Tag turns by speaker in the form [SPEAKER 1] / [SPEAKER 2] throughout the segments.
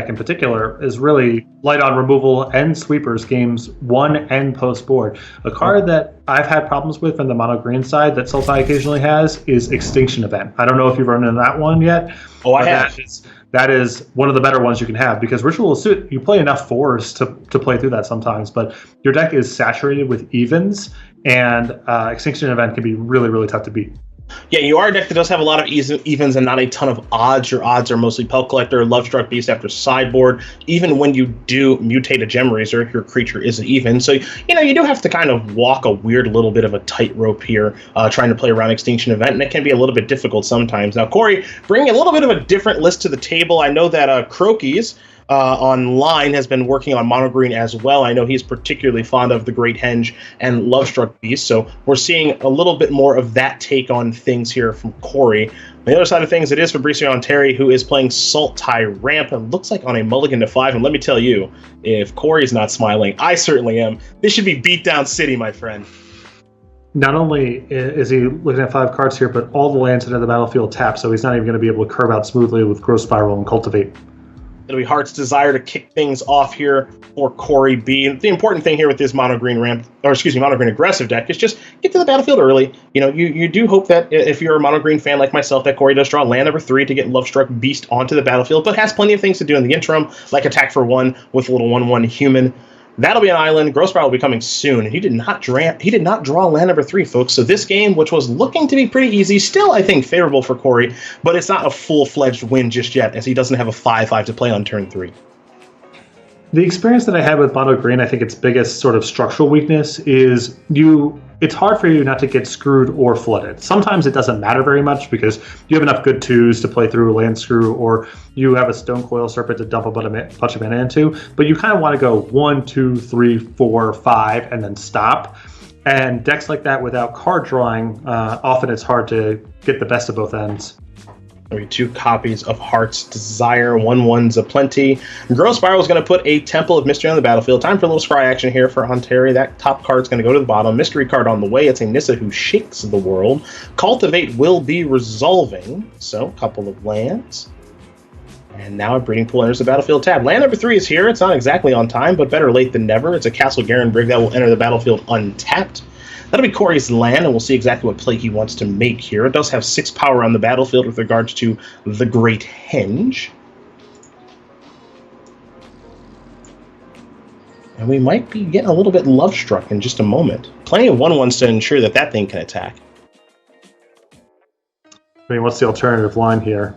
[SPEAKER 1] in particular is really light on removal and sweepers games 1 and post board. A card that I've had problems with on the mono green side that Sultai occasionally has is Extinction Event. I don't know if you've run into that one yet.
[SPEAKER 2] Oh, I have.
[SPEAKER 1] That is one of the better ones you can have, because Ritual of Suit, you play enough 4s to play through that sometimes, but your deck is saturated with evens, and Extinction Event can be really, really tough to beat.
[SPEAKER 2] Yeah, you are a deck that does have a lot of evens and not a ton of odds. Your odds are mostly Pelt Collector, Lovestruck Beast after sideboard. Even when you do mutate a Gem Raiser, your creature is an even. So, you do have to kind of walk a weird little bit of a tightrope here, trying to play around Extinction Event, and it can be a little bit difficult sometimes. Now, Corey, bringing a little bit of a different list to the table. I know that Crokies online has been working on mono green as well. I know he's particularly fond of the Great Henge and Lovestruck Beast, so we're seeing a little bit more of that take on things here from Corey. On the other side of things, it is Fabrizio Anteri, who is playing Sultai Ramp, and looks like on a mulligan to 5. And let me tell you, if Corey's not smiling, I certainly am. This should be Beatdown City, my friend.
[SPEAKER 1] Not only is he looking at 5 cards here, but all the lands into the battlefield tap, so he's not even going to be able to curve out smoothly with Growth Spiral and Cultivate.
[SPEAKER 2] It'll be Heart's Desire to kick things off here for Corey B. And the important thing here with this mono green aggressive deck is just get to the battlefield early. You do hope that if you're a mono green fan like myself, that Corey does draw land number 3 to get Lovestruck Beast onto the battlefield, but has plenty of things to do in the interim, like attack for 1 with a little 1/1 human. That'll be an island. Growth Spiral will be coming soon. He did not draw land number 3, folks. So this game, which was looking to be pretty easy, still, I think, favorable for Corey, but it's not a full-fledged win just yet, as he doesn't have a 5/5 to play on turn 3.
[SPEAKER 1] The experience that I had with mono green, I think its biggest sort of structural weakness is it's hard for you not to get screwed or flooded. Sometimes it doesn't matter very much because you have enough good 2s to play through a land screw, or you have a Stone Coil Serpent to dump a bunch of mana into, but you kind of want to go 1, 2, 3, 4, 5, and then stop. And decks like that without card drawing, often it's hard to get the best of both ends.
[SPEAKER 2] 2 copies of Heart's Desire, 1/1's a plenty. Growth Spiral is going to put a Temple of Mystery on the battlefield. Time for a little scry action here for Anteri. That top card's going to go to the bottom. Mystery card on the way. It's a Nissa who shakes the world. Cultivate will be resolving. So, a couple of lands. And now a Breeding Pool enters the battlefield tab. Land number 3 is here. It's not exactly on time, but better late than never. It's a Castle Garenbrig that will enter the battlefield untapped. That'll be Corey's land, and we'll see exactly what play he wants to make here. It does have 6 power on the battlefield with regards to the Great Henge. And we might be getting a little bit love-struck in just a moment. Plenty of 1/1s to ensure that thing can attack.
[SPEAKER 1] I mean, what's the alternative line here?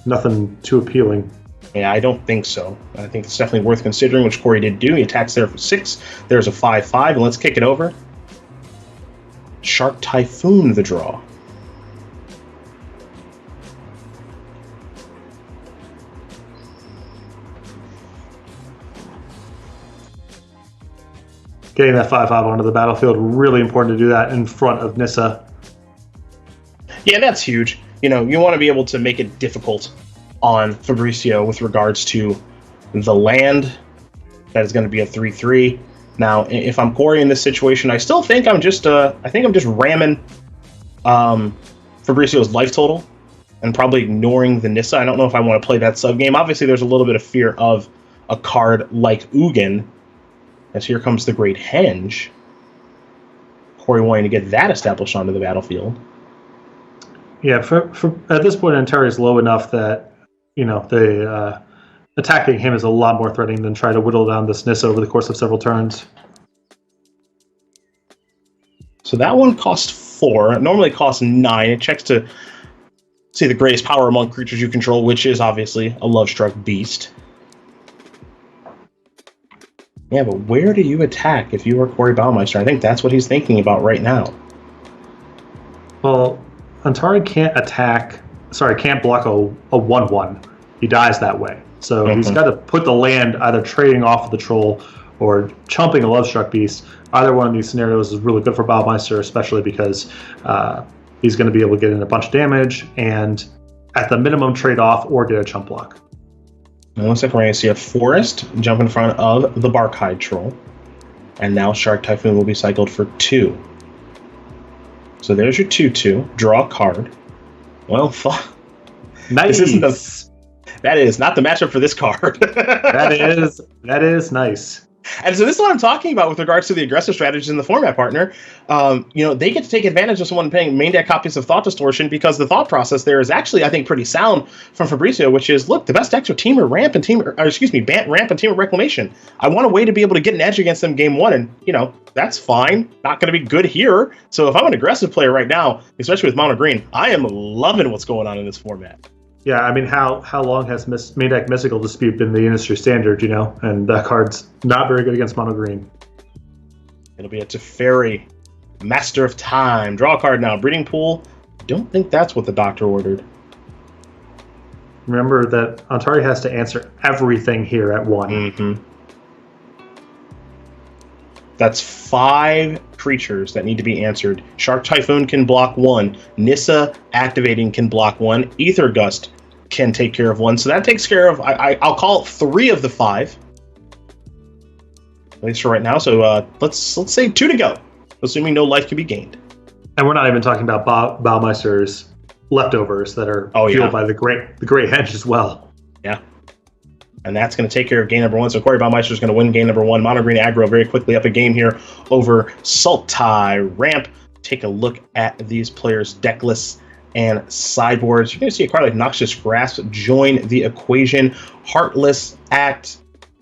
[SPEAKER 1] Nothing too appealing.
[SPEAKER 2] Yeah, I don't think so. I think it's definitely worth considering, which Corey did do. He attacks there for 6. There's a 5/5, and let's kick it over. Shark Typhoon the draw.
[SPEAKER 1] Getting that 5/5 onto the battlefield, really important to do that in front of Nissa.
[SPEAKER 2] Yeah, that's huge. You want to be able to make it difficult on Fabrizio with regards to the land. That is going to be a 3/3. Now, if I'm Corey in this situation, I still think I'm just ramming Fabrizio's life total and probably ignoring the Nissa. I don't know if I want to play that sub game. Obviously, there's a little bit of fear of a card like Ugin, as here comes the Great Henge. Corey wanting to get that established onto the battlefield.
[SPEAKER 1] Yeah, for at this point, Anteri is low enough that attacking him is a lot more threatening than trying to whittle down this Nissa over the course of several turns.
[SPEAKER 2] So that one costs 4. It normally costs 9. It checks to see the greatest power among creatures you control, which is obviously a Lovestruck Beast. Yeah, but where do you attack if you are Corey Baumeister? I think that's what he's thinking about right now.
[SPEAKER 1] Well, Anteri can't block a 1/1. He dies that way. So he's got to put the land either trading off of the Troll or chumping a Lovestruck Beast. Either one of these scenarios is really good for Baumeister, especially because he's going to be able to get in a bunch of damage and at the minimum trade off or get a chump block.
[SPEAKER 2] It looks like we're going to see a Forest jump in front of the Barkhide Troll. And now Shark Typhoon will be cycled for 2. So there's your 2/2. Draw a card. Well,
[SPEAKER 1] nice.
[SPEAKER 2] That is not the matchup for this card.
[SPEAKER 1] that is nice.
[SPEAKER 2] And so this is what I'm talking about with regards to the aggressive strategies in the format, partner. They get to take advantage of someone playing main deck copies of Thought Distortion because the thought process there is actually, I think, pretty sound from Fabricio, which is, look, the best decks are Temur Ramp and Bant Ramp and Temur Reclamation. I want a way to be able to get an edge against them game one, and, that's fine. Not going to be good here. So if I'm an aggressive player right now, especially with mono green, I am loving what's going on in this format.
[SPEAKER 1] Yeah, I mean, how long has main deck Mystical Dispute been the industry standard, And that card's not very good against mono green.
[SPEAKER 2] It'll be a Teferi, Master of Time. Draw a card now. Breeding Pool. Don't think that's what the doctor ordered.
[SPEAKER 1] Remember that Anteri has to answer everything here at 1.
[SPEAKER 2] Mm-hmm. That's 5 creatures that need to be answered. Shark Typhoon can block 1. Nissa activating can block 1. Ether Gust can take care of 1. So that takes care of, I'll call it 3 of the 5. At least for right now. So let's say 2 to go, assuming no life can be gained.
[SPEAKER 1] And we're not even talking about Baumeister's leftovers that are fueled by the great Henge as well.
[SPEAKER 2] Yeah. And that's going to take care of game number 1. So Corey Baumeister is going to win game number 1. Mono green aggro very quickly up a game here over Sultai Ramp. Take a look at these players' deck lists and sideboards. You're going to see a card like Noxious Grasp join the equation. Heartless Act,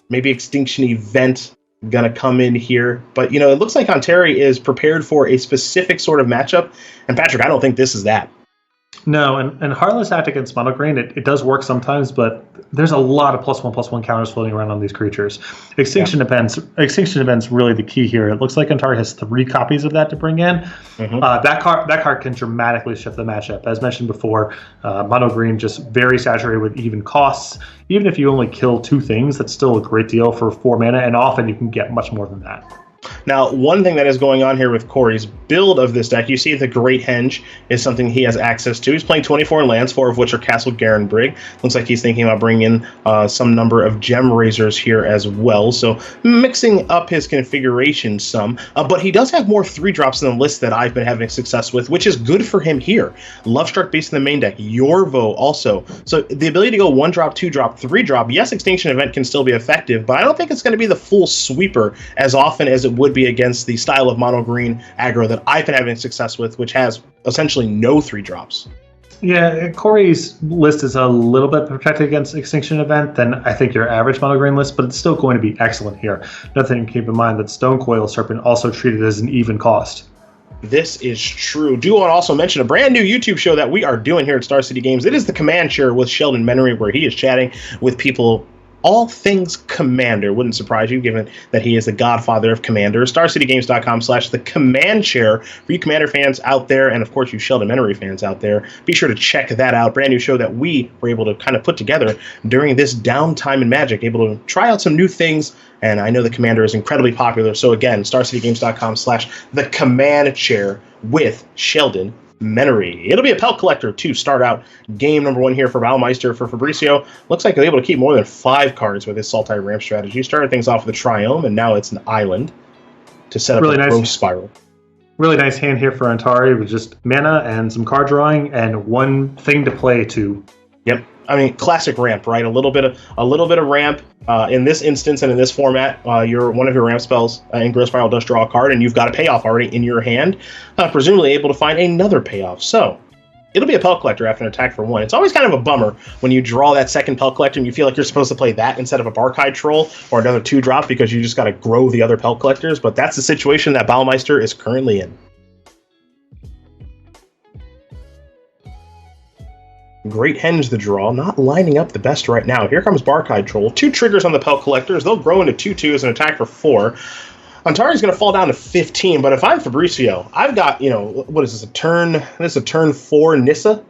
[SPEAKER 2] maybe Extinction Event going to come in here. But, it looks like Anteri is prepared for a specific sort of matchup. And Patrick, I don't think this is that.
[SPEAKER 1] No, and Heartless Act against mono green, it does work sometimes, but there's a lot of +1/+1 counters floating around on these creatures. Extinction Event's really the key here. It looks like Anteri has 3 copies of that to bring in. Mm-hmm. That card can dramatically shift the matchup. As mentioned before, mono green just very saturated with even costs. Even if you only kill 2 things, that's still a great deal for 4 mana, and often you can get much more than that.
[SPEAKER 2] Now, one thing that is going on here with Corey's build of this deck, you see the Great Henge is something he has access to. He's playing 24 lands, 4 of which are Castle Garenbrig. Looks like he's thinking about bringing in some number of Gem Raisers here as well. So mixing up his configuration some. But he does have more 3-drops in the list that I've been having success with, which is good for him here. Lovestruck Beast in the main deck. Yorvo also. So the ability to go 1-drop, 2-drop, 3-drop. Yes, Extinction Event can still be effective, but I don't think it's going to be the full sweeper as often as it would be against the style of mono green aggro that I've been having success with, which has essentially no 3-drops.
[SPEAKER 1] Yeah, Corey's list is a little bit protected against Extinction Event than I think your average mono green list, but it's still going to be excellent here. Another thing to keep in mind that Stonecoil Serpent also treated as an even cost.
[SPEAKER 2] This is true. Do want to also mention a brand new YouTube show that we are doing here at Star City Games. It is the Command Chair with Sheldon Menery, where he is chatting with people all things Commander. Wouldn't surprise you, given that he is the godfather of Commander. StarCityGames.com/the Command Chair. For you Commander fans out there, and of course you Sheldon Menery fans out there, be sure to check that out. Brand new show that we were able to kind of put together during this downtime in Magic, able to try out some new things. And I know the Commander is incredibly popular. So again, StarCityGames.com/the Command Chair with Sheldon Menery. It'll be a Pelt Collector to start out game number 1 here for Baumeister. For Fabricio, looks like they're able to keep more than 5 cards with his Sultai Ramp strategy. Started things off with a Triome, and now it's an island to set up a growth spiral.
[SPEAKER 1] Really nice hand here for Anteri with just mana and some card drawing and 1 thing to play to.
[SPEAKER 2] Yep. I mean, classic ramp, right? A little bit of ramp. In this instance and in this format, one of your ramp spells in Growth Spiral does draw a card, and you've got a payoff already in your hand, presumably able to find another payoff. So it'll be a Pelt Collector after an attack for 1. It's always kind of a bummer when you draw that second Pelt Collector and you feel like you're supposed to play that instead of a Barkhide Troll or another 2-drop because you just got to grow the other Pelt Collectors. But that's the situation that Baumeister is currently in. Great Henge the draw, not lining up the best right now. Here comes Barkhide Troll. 2 triggers on the Pelt Collectors. They'll grow into 2/2s and attack for 4. Antari's going to fall down to 15, but if I'm Fabricio, I've got, what is this, this is a turn 4 Nissa?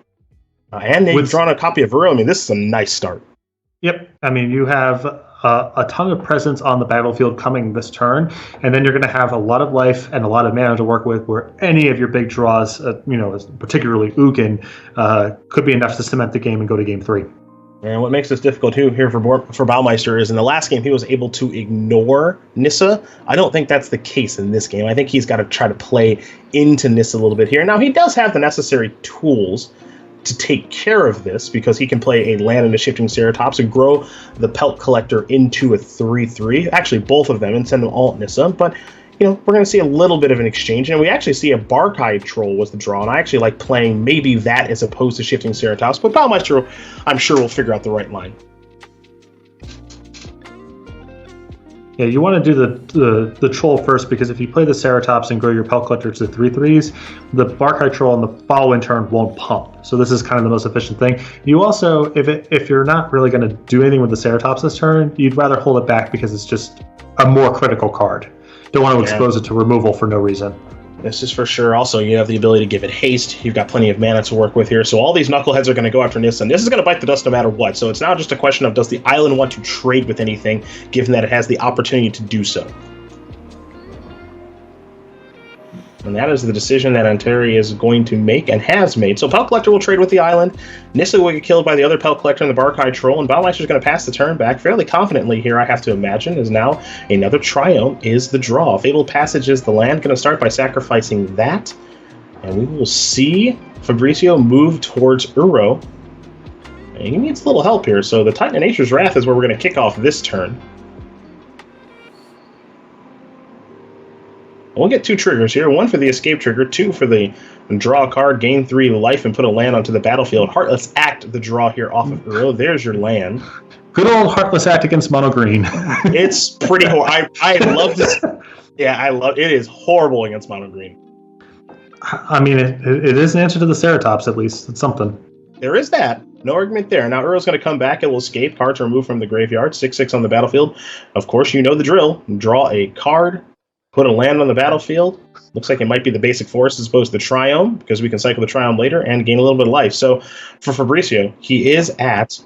[SPEAKER 2] And you've drawn a copy of Uro. I mean, this is a nice start.
[SPEAKER 1] Yep. I mean, you have a ton of presence on the battlefield coming this turn, and then you're going to have a lot of life and a lot of mana to work with where any of your big draws, particularly Ugin, could be enough to cement the game and go to game 3.
[SPEAKER 2] And what makes this difficult too here for Baumeister is in the last game he was able to ignore Nissa. I don't think that's the case in this game. I think he's got to try to play into Nissa a little bit here. Now he does have the necessary tools to take care of this because he can play a land and a Shifting Ceratops and grow the Pelt Collector into a 3/3. Actually, both of them, and send them all at Nissa. But, we're going to see a little bit of an exchange. And we actually see a Barkai Troll was the draw. And I actually like playing maybe that as opposed to Shifting Ceratops. But Baumeister, I'm sure, will figure out the right line.
[SPEAKER 1] Yeah, you want to do the Troll first, because if you play the Ceratops and grow your Pelt Collector to 3/3s, the Barkai Troll on the following turn won't pump. So this is kind of the most efficient thing. You also, if you're not really going to do anything with the Ceratops this turn, you'd rather hold it back because it's just a more critical card. Don't want to expose it to removal for no reason.
[SPEAKER 2] This is for sure. Also, you have the ability to give it haste. You've got plenty of mana to work with here. So all these knuckleheads are going to go after Nissa. And this is going to bite the dust no matter what. So it's now just a question of, does the island want to trade with anything, given that it has the opportunity to do so? And that is the decision that Anteri is going to make and has made. So Pelt Collector will trade with the island. Nissa will get killed by the other Pelt Collector and the Barkai Troll. And Baumeister is going to pass the turn back fairly confidently here, I have to imagine, as now another Triome is the draw. Fabled Passage is the land. Going to start by sacrificing that. And we will see Fabricio move towards Uro. And he needs a little help here. So the Titan of Nature's Wrath is where we're going to kick off this turn. We'll get 2 triggers here, 1 for the escape trigger, 2 for the draw a card, gain 3 life, and put a land onto the battlefield. Heartless Act, the draw here off of Uro. There's your land.
[SPEAKER 1] Good old Heartless Act against mono green.
[SPEAKER 2] It's pretty horrible. I love this. Yeah, it is horrible against mono green.
[SPEAKER 1] I mean, it is an answer to the Ceratops, at least. It's something.
[SPEAKER 2] There is that. No argument there. Now, Uro's going to come back. It will escape. Cards are removed from the graveyard. 6/6 on the battlefield. Of course, you know the drill. Draw a card. Put a land on the battlefield. Looks like it might be the basic force as opposed to the Triome, because we can cycle the Triome later and gain a little bit of life. So for Fabricio, he is at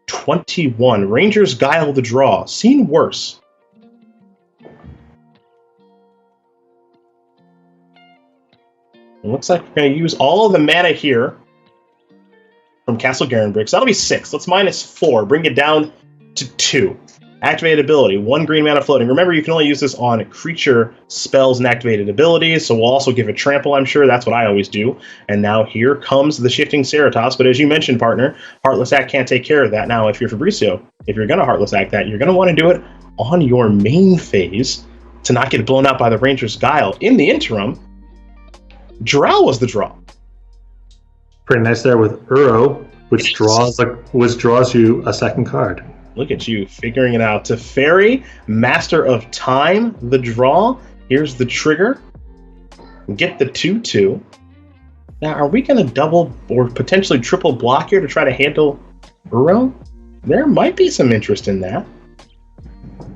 [SPEAKER 2] 21. Ranger's Guile the draw. Seen worse. It looks like we're going to use all of the mana here from Castle Garenbricks. That'll be 6. Let's -4. Bring it down to 2. Activated ability, 1 green mana floating. Remember, you can only use this on creature spells and activated abilities, so we'll also give it trample, I'm sure. That's what I always do. And now here comes the Shifting Ceratops, but as you mentioned, partner, Heartless Act can't take care of that. Now, if you're Fabricio, if you're going to Heartless Act that, you're going to want to do it on your main phase to not get blown out by the Ranger's Guile. In the interim, Drow was the draw.
[SPEAKER 1] Pretty nice there with Uro, which draws you a second card.
[SPEAKER 2] Look at you figuring it out. Teferi, Master of Time, the draw. Here's the trigger. Get the 2/2. Now, are we going to double or potentially triple block here to try to handle Uro? There might be some interest in that.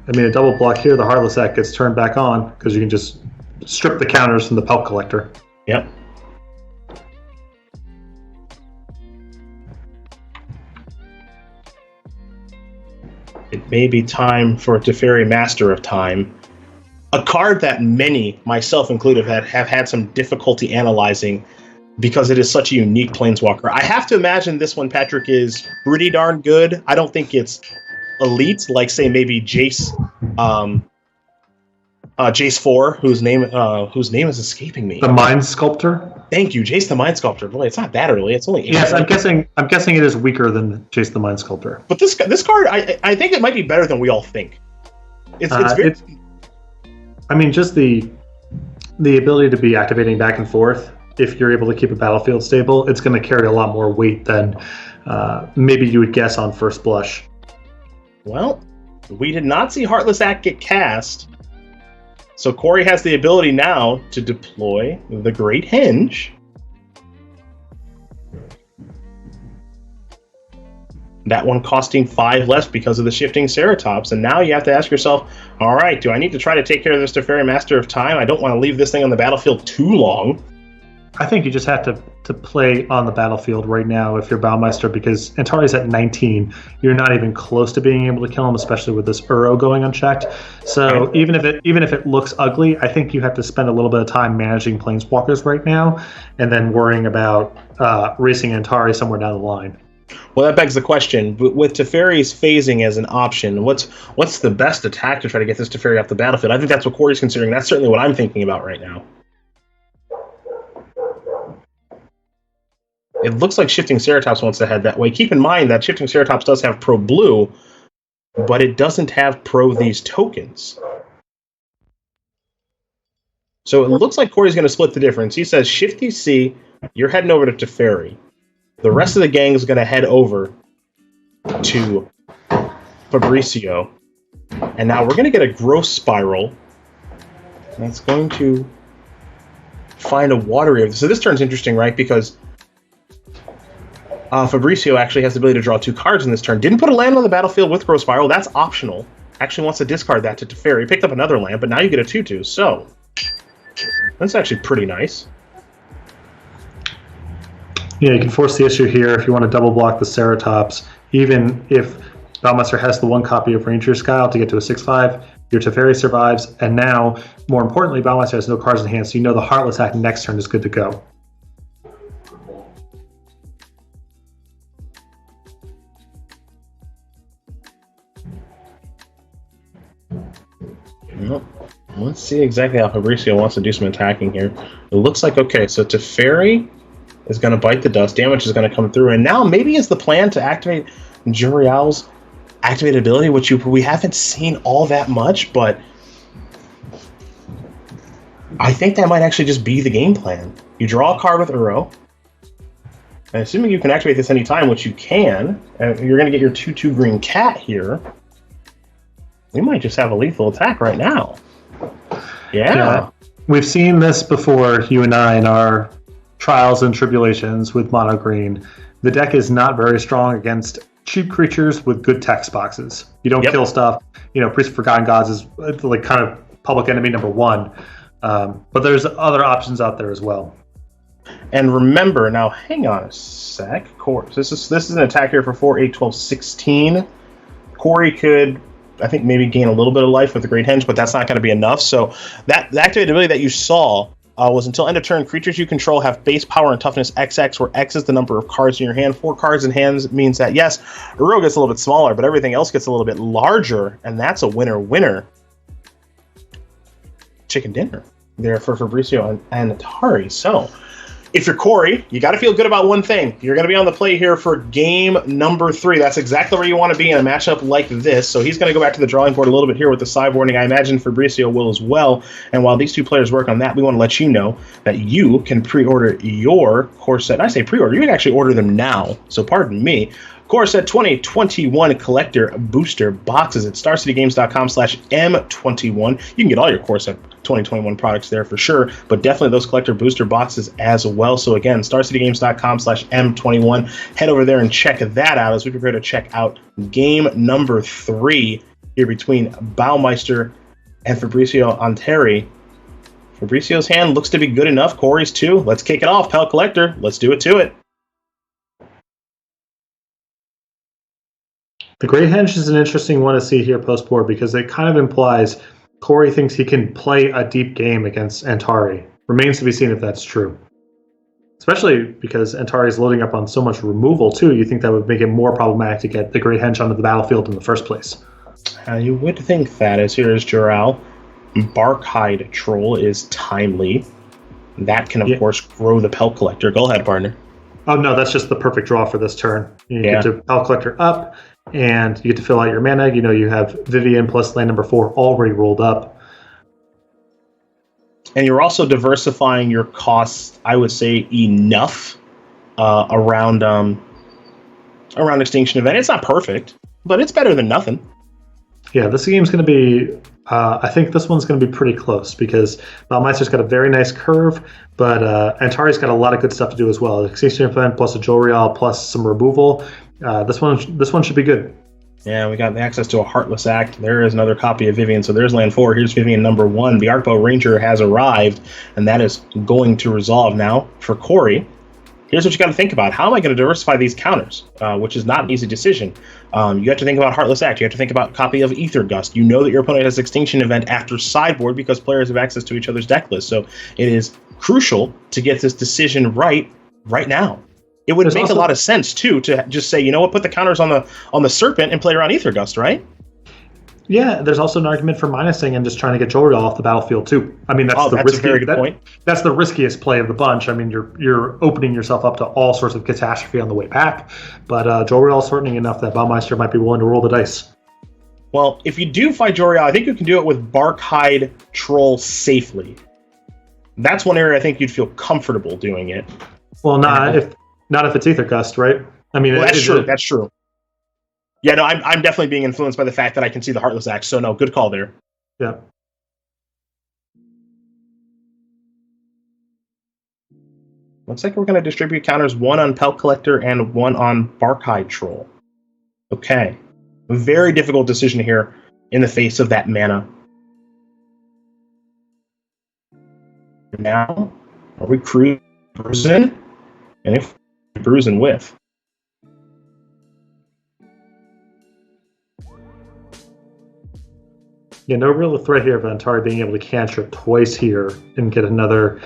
[SPEAKER 1] I mean, a double block here, the Heartless Act gets turned back on because you can just strip the counters from the Pelt Collector.
[SPEAKER 2] Yep. It may be time for Teferi, Master of Time. A card that many, myself included, have had some difficulty analyzing because it is such a unique Planeswalker. I have to imagine this one, Patrick, is pretty darn good. I don't think it's elite, like, say, maybe Jace, Jace 4, whose name is escaping me.
[SPEAKER 1] The Mind Sculptor?
[SPEAKER 2] Thank you, Jace the Mind Sculptor. Boy, it's not that early. It's only 8.
[SPEAKER 1] Yes, I'm guessing it is weaker than Jace the Mind Sculptor.
[SPEAKER 2] But this card, I think it might be better than we all think. It's very.
[SPEAKER 1] I mean, just the ability to be activating back and forth. If you're able to keep a battlefield stable, it's going to carry a lot more weight than maybe you would guess on first blush.
[SPEAKER 2] Well, we did not see Heartless Act get cast. So Corey has the ability now to deploy the Great Henge. That one costing 5 less because of the Shifting Ceratops. And now you have to ask yourself, all right, do I need to try to take care of this Teferi, Master of Time? I don't want to leave this thing on the battlefield too long.
[SPEAKER 1] I think you just have to play on the battlefield right now if you're Baumeister, because Antari's at 19. You're not even close to being able to kill him, especially with this Uro going unchecked. So even if it looks ugly, I think you have to spend a little bit of time managing Planeswalkers right now, and then worrying about racing Antari somewhere down the line.
[SPEAKER 2] Well, that begs the question, with Teferi's phasing as an option, what's the best attack to try to get this Teferi off the battlefield? I think that's what Corey's considering. That's certainly what I'm thinking about right now. It looks like Shifting Ceratops wants to head that way. Keep in mind that Shifting Ceratops does have Pro Blue, but it doesn't have Pro these tokens. So it looks like Corey's going to split the difference. He says, Shifty C, you're heading over to Teferi. The rest of the gang is going to head over to Fabricio. And now we're going to get a growth spiral. And it's going to find a water area. So this turn's interesting, right? Because Fabricio actually has the ability to draw 2 cards in this turn. Didn't put a land on the battlefield with growth spiral. That's optional. Actually wants to discard that to Teferi. Picked up another land, but now you get a 2/2. So that's actually pretty nice.
[SPEAKER 1] Yeah, you can force the issue here if you want to double block the Ceratops. Even if Baumeister has the 1 copy of Ranger Scout to get to a 6/5, your Teferi survives. And now, more importantly, Baumeister has no cards in hand, so you know the Heartless Act next turn is good to go.
[SPEAKER 2] Nope. Let's see exactly how Fabricio wants to do some attacking here. It looks like, okay, so Teferi is going to bite the dust. Damage is going to come through. And now maybe is the plan to activate Jurial's activated ability, which we haven't seen all that much, but I think that might actually just be the game plan. You draw a card with Uro, and assuming you can activate this anytime, which you can, and you're going to get your 2/2 green cat here, we might just have a lethal attack right now. Yeah.
[SPEAKER 1] We've seen this before, you and I, in our trials and tribulations with mono green. The deck is not very strong against cheap creatures with good text boxes. You don't kill stuff. Priest of Forgotten Gods is like kind of public enemy number 1. But there's other options out there as well.
[SPEAKER 2] And remember, now hang on a sec. Of course, this is an attack here for 4, 8, 12, 16. Corey could, I think, maybe gain a little bit of life with the Great Henge, but that's not going to be enough. So the activated ability that you saw was until end of turn, creatures you control have base power and toughness XX, where X is the number of cards in your hand. 4 cards in hand means that, yes, Uro gets a little bit smaller, but everything else gets a little bit larger, and that's a winner. Chicken dinner there for Fabricio and Anteri. So if you're Corey, you got to feel good about one thing. You're going to be on the play here for game number 3. That's exactly where you want to be in a matchup like this. So he's going to go back to the drawing board a little bit here with the sideboarding. I imagine Fabricio will as well. And while these 2 players work on that, we want to let you know that you can pre-order your core set. I say pre-order. You can actually order them now. So pardon me. Core Set 2021 Collector Booster Boxes at StarCityGames.com/M21. You can get all your Core Set 2021 products there for sure, but definitely those Collector Booster Boxes as well. So again, StarCityGames.com/M21. Head over there and check that out as we prepare to check out game number 3 here between Baumeister and Fabricio Anteri. Fabricio's hand looks to be good enough. Corey's too. Let's kick it off, Pal Collector. Let's do it to it.
[SPEAKER 1] The Great Henge is an interesting one to see here post-board because it kind of implies Corey thinks he can play a deep game against Anteri. Remains to be seen if that's true. Especially because Antari is loading up on so much removal too. You think that would make it more problematic to get the Great Henge onto the battlefield in the first place.
[SPEAKER 2] You would think that, as here is Jural. Barkhide Troll is timely. That can, of course, grow the Pelt Collector. Go ahead, partner.
[SPEAKER 1] Oh, no, that's just the perfect draw for this turn. You get to Pelt Collector up, and you get to fill out your mana. You have Vivian plus land number 4 already rolled up.
[SPEAKER 2] And you're also diversifying your costs, I would say, enough around Extinction Event. It's not perfect, but it's better than nothing.
[SPEAKER 1] Yeah, this game's going to be... I think this one's going to be pretty close because Baumeister's got a very nice curve, but Antari's got a lot of good stuff to do as well. Extinction Event plus a Jorial plus some removal. This one should be good.
[SPEAKER 2] Yeah, we got access to a Heartless Act. There is another copy of Vivian. So there's land 4. Here's Vivian number 1. The Arkbow Ranger has arrived, and that is going to resolve now for Corey. Here's what you got to think about. How am I going to diversify these counters? Which is not an easy decision. You have to think about Heartless Act. You have to think about copy of Ether Gust. You know that your opponent has Extinction Event after sideboard because players have access to each other's deck list. So it is crucial to get this decision right now. It would make a lot of sense too to just say, you know what, put the counters on the Serpent and play around Ether Gust, right?
[SPEAKER 1] Yeah, there's also an argument for minusing and just trying to get Jolreal off the battlefield too. I mean,
[SPEAKER 2] That's a very good point.
[SPEAKER 1] That's the riskiest play of the bunch. I mean, you're opening yourself up to all sorts of catastrophe on the way back, but Jolreal's threatening enough that Baumeister might be willing to roll the dice.
[SPEAKER 2] Well, if you do fight Jolreal, I think you can do it with Barkhide Troll safely. That's one area I think you'd feel comfortable doing it.
[SPEAKER 1] Well, not if it's Ether Gust, right? I mean,
[SPEAKER 2] well, that's true. Yeah, no, I'm definitely being influenced by the fact that I can see the Heartless Axe, so no, good call there.
[SPEAKER 1] Yeah.
[SPEAKER 2] Looks like we're going to distribute counters, one on Pelt Collector and one on Barkhide Troll. Okay. Very difficult decision here in the face of that mana. Now, are we cruising? And if we're cruising with.
[SPEAKER 1] Yeah, no real threat here of Anteri being able to cantrip twice here and get another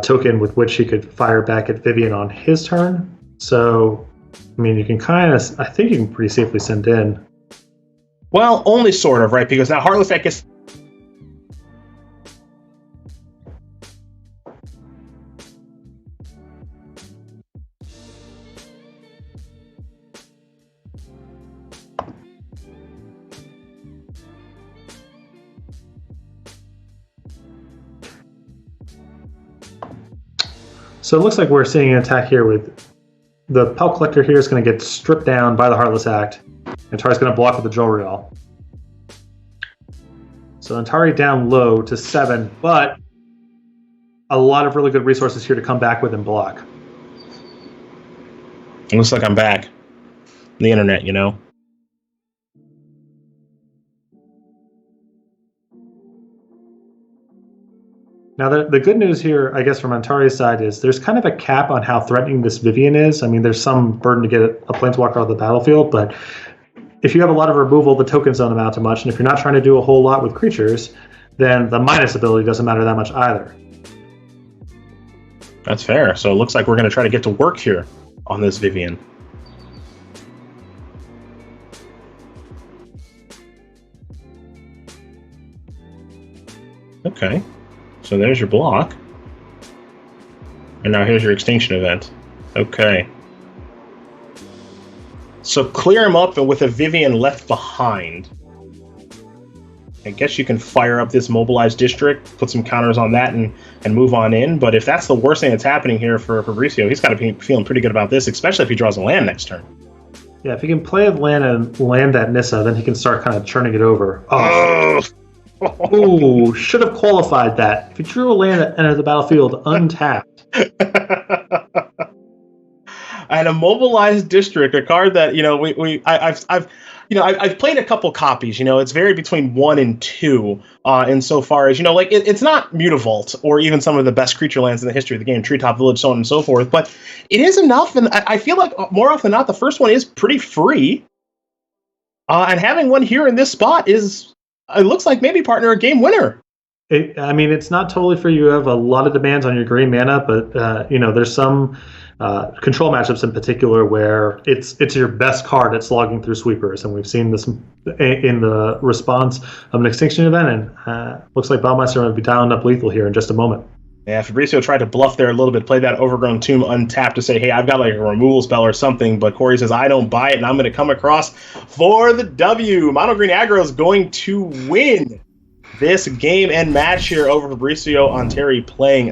[SPEAKER 1] token with which he could fire back at Vivian on his turn. So, I mean, you can I think you can pretty safely send in.
[SPEAKER 2] Well, only sort of, right? Because now Heartless Axe gets...
[SPEAKER 1] So it looks like we're seeing an attack here with the Pelt Collector here is going to get stripped down by the Heartless Act. Antari's going to block with the Jolreal. So Antari down low to 7, but a lot of really good resources here to come back with and block.
[SPEAKER 2] It looks like I'm back. The internet, you know.
[SPEAKER 1] Now, the good news here, I guess, from Antari's side is there's kind of a cap on how threatening this Vivian is. I mean, there's some burden to get a Planeswalker out of the battlefield, but if you have a lot of removal, the tokens don't amount to much, and if you're not trying to do a whole lot with creatures, then the minus ability doesn't matter that much either.
[SPEAKER 2] That's fair. So it looks like we're going to try to get to work here on this Vivian. Okay. So there's your block. And now here's your extinction event. Okay. So clear him up with a Vivian left behind. I guess you can fire up this mobilized district, put some counters on that, and move on in. But if that's the worst thing that's happening here for Fabricio, he's got to be feeling pretty good about this, especially if he draws a land next turn.
[SPEAKER 1] Yeah, if he can play a land and land that Nissa, then he can start kind of churning it over. Oh. Ooh, should have qualified that. If he drew a land that entered the battlefield untapped.
[SPEAKER 2] And a mobilized district, a card that, you know, I've played a couple copies. You know, it's varied between 1 and 2 insofar as, you know, like it's not Mutavault or even some of the best creature lands in the history of the game, Treetop Village, so on and so forth. But it is enough, and I feel like more often than not, the first one is pretty free. And having one here in this spot is, it looks like maybe, partner, a game winner.
[SPEAKER 1] I mean, it's not totally free. You have a lot of demands on your green mana, but, you know, there's some control matchups in particular where it's your best card at slogging through sweepers, and we've seen this in the response of an extinction event, and looks like Baumeister will be dialing up lethal here in just a moment.
[SPEAKER 2] Yeah, Fabricio tried to bluff there a little bit, play that Overgrown Tomb untapped to say, hey, I've got like a removal spell or something, but Corey says, I don't buy it, and I'm going to come across for the W. Mono Green Aggro is going to win this game and match here over Fabricio Anteri playing